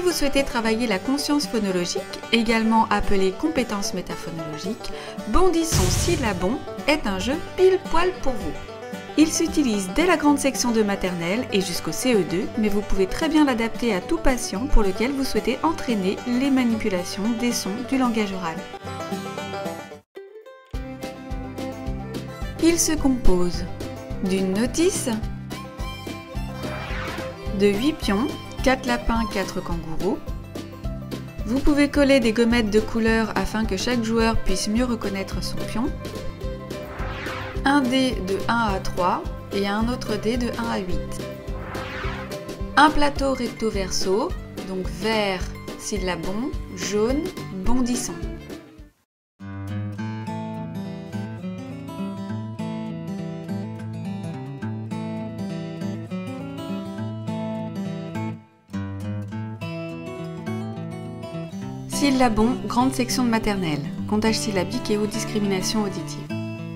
vous souhaitez travailler la conscience phonologique, également appelée compétence métaphonologique, Bondissons syllabon est un jeu pile poil pour vous. Il s'utilise dès la grande section de maternelle et jusqu'au CE2, mais vous pouvez très bien l'adapter à tout patient pour lequel vous souhaitez entraîner les manipulations des sons du langage oral. Il se compose d'une notice, de 8 pions, 4 lapins, 4 kangourous. Vous pouvez coller des gommettes de couleur afin que chaque joueur puisse mieux reconnaître son pion. Un dé de 1 à 3 et un autre dé de 1 à 8. Un plateau recto verso, donc vert, syllabon, jaune, bondissant. Syllabon, grande section de maternelle, comptage syllabique et ou discrimination auditive.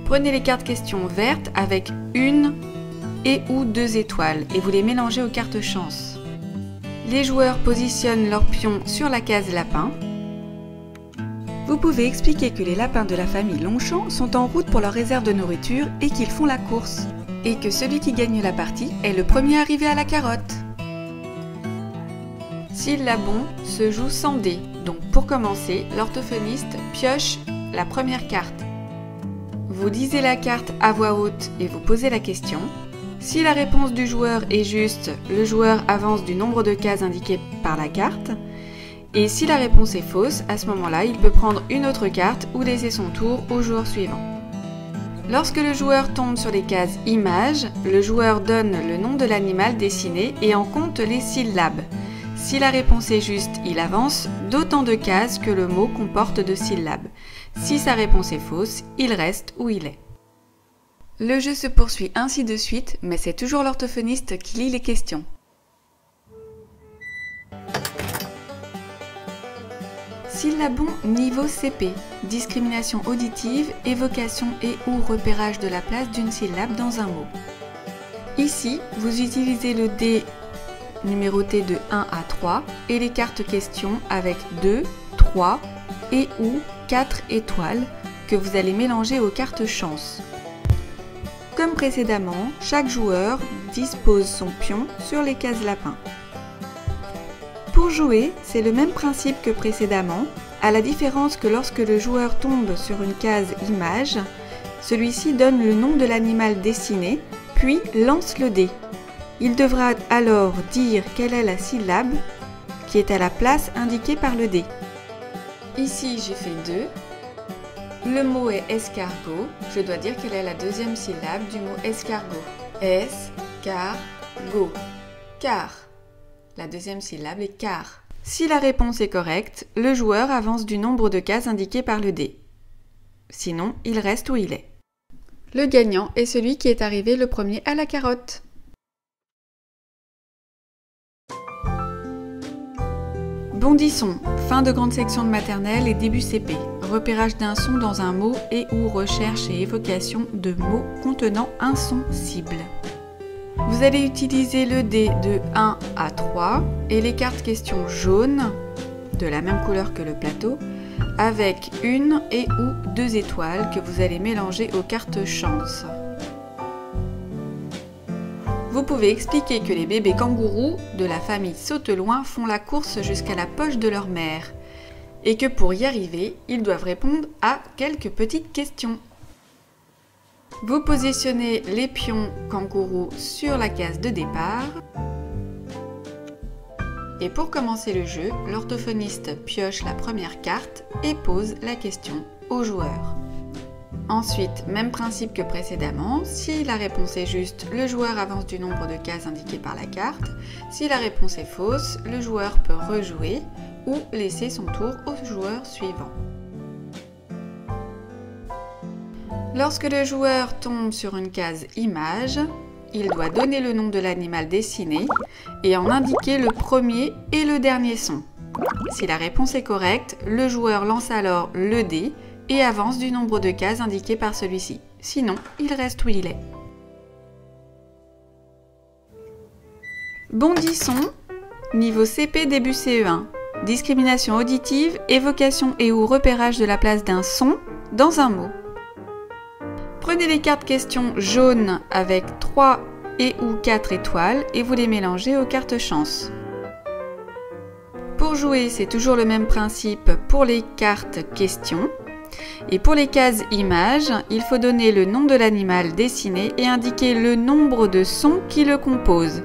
Prenez les cartes questions vertes avec une et ou 2 étoiles et vous les mélangez aux cartes chance. Les joueurs positionnent leurs pions sur la case lapin. Vous pouvez expliquer que les lapins de la famille Longchamp sont en route pour leur réserve de nourriture et qu'ils font la course. Et que celui qui gagne la partie est le premier arrivé à la carotte. Syllabon se joue sans dés, donc pour commencer, l'orthophoniste pioche la première carte. Vous lisez la carte à voix haute et vous posez la question. Si la réponse du joueur est juste, le joueur avance du nombre de cases indiquées par la carte. Et si la réponse est fausse, à ce moment-là, il peut prendre une autre carte ou laisser son tour au joueur suivant. Lorsque le joueur tombe sur les cases images, le joueur donne le nom de l'animal dessiné et en compte les syllabes. Si la réponse est juste, il avance d'autant de cases que le mot comporte de syllabes. Si sa réponse est fausse, il reste où il est. Le jeu se poursuit ainsi de suite, mais c'est toujours l'orthophoniste qui lit les questions. Syllabon niveau CP, discrimination auditive, évocation et ou repérage de la place d'une syllabe dans un mot. Ici, vous utilisez le dé numéroté de 1 à 3 et les cartes questions avec 2, 3 et ou 4 étoiles que vous allez mélanger aux cartes chance. Comme précédemment, chaque joueur dispose son pion sur les cases lapins. Pour jouer, c'est le même principe que précédemment, à la différence que lorsque le joueur tombe sur une case image, celui-ci donne le nom de l'animal dessiné, puis lance le dé. Il devra alors dire quelle est la syllabe qui est à la place indiquée par le dé. Ici, j'ai fait 2. Le mot est escargot. Je dois dire quelle est la deuxième syllabe du mot escargot. Es-car-go. Car. La deuxième syllabe est car. Si la réponse est correcte, le joueur avance du nombre de cases indiquées par le dé. Sinon, il reste où il est. Le gagnant est celui qui est arrivé le premier à la carotte. Bondissons, fin de grande section de maternelle et début CP. Repérage d'un son dans un mot et ou recherche et évocation de mots contenant un son cible. Vous allez utiliser le dé de 1 à 3 et les cartes questions jaunes, de la même couleur que le plateau, avec une et ou 2 étoiles que vous allez mélanger aux cartes chance. Vous pouvez expliquer que les bébés kangourous de la famille Sauteloin font la course jusqu'à la poche de leur mère et que pour y arriver, ils doivent répondre à quelques petites questions. Vous positionnez les pions kangourous sur la case de départ. Et pour commencer le jeu, l'orthophoniste pioche la première carte et pose la question au joueur. Ensuite, même principe que précédemment, si la réponse est juste, le joueur avance du nombre de cases indiquées par la carte. Si la réponse est fausse, le joueur peut rejouer ou laisser son tour au joueur suivant. Lorsque le joueur tombe sur une case image, il doit donner le nom de l'animal dessiné et en indiquer le premier et le dernier son. Si la réponse est correcte, le joueur lance alors le dé et avance du nombre de cases indiquées par celui-ci. Sinon, il reste où il est. Bondissons niveau CP début CE1. Discrimination auditive, évocation et ou repérage de la place d'un son dans un mot. Prenez les cartes questions jaunes avec 3 et ou 4 étoiles et vous les mélangez aux cartes chance. Pour jouer, c'est toujours le même principe pour les cartes questions. Et pour les cases images, il faut donner le nom de l'animal dessiné et indiquer le nombre de sons qui le composent.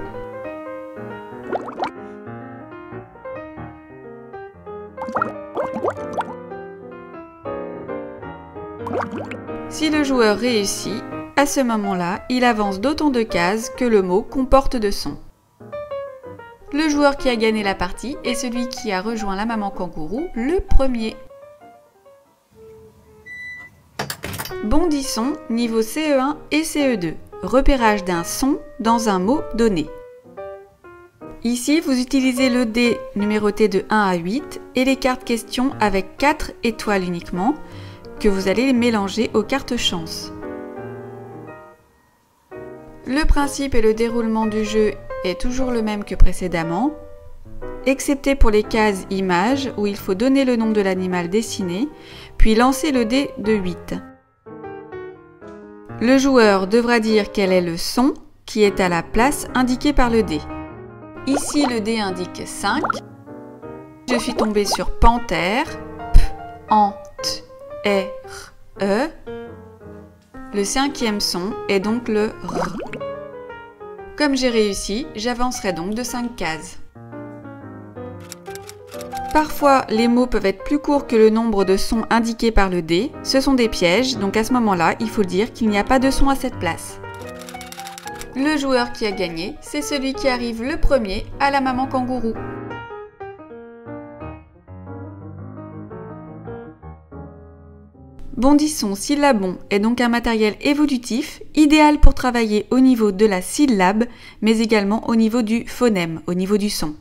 Si le joueur réussit, à ce moment-là, il avance d'autant de cases que le mot comporte de sons. Le joueur qui a gagné la partie est celui qui a rejoint la maman kangourou le premier. Bondisson, niveau CE1 et CE2. Repérage d'un son dans un mot donné. Ici, vous utilisez le dé numéroté de 1 à 8 et les cartes questions avec 4 étoiles uniquement, que vous allez mélanger aux cartes chance. Le principe et le déroulement du jeu est toujours le même que précédemment, excepté pour les cases images où il faut donner le nom de l'animal dessiné, puis lancer le dé de 8. Le joueur devra dire quel est le son qui est à la place indiquée par le dé. Ici, le dé indique 5. Je suis tombée sur panthère, P, An, T, R, E. Le cinquième son est donc le R. Comme j'ai réussi, j'avancerai donc de 5 cases. Parfois, les mots peuvent être plus courts que le nombre de sons indiqués par le dé. Ce sont des pièges, donc à ce moment-là, il faut dire qu'il n'y a pas de son à cette place. Le joueur qui a gagné, c'est celui qui arrive le premier à la maman kangourou. Bondisson syllabon est donc un matériel évolutif, idéal pour travailler au niveau de la syllabe, mais également au niveau du phonème, au niveau du son.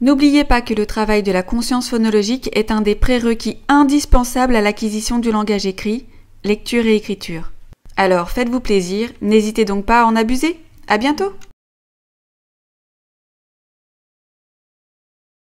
N'oubliez pas que le travail de la conscience phonologique est un des prérequis indispensables à l'acquisition du langage écrit, lecture et écriture. Alors faites-vous plaisir, n'hésitez donc pas à en abuser. À bientôt!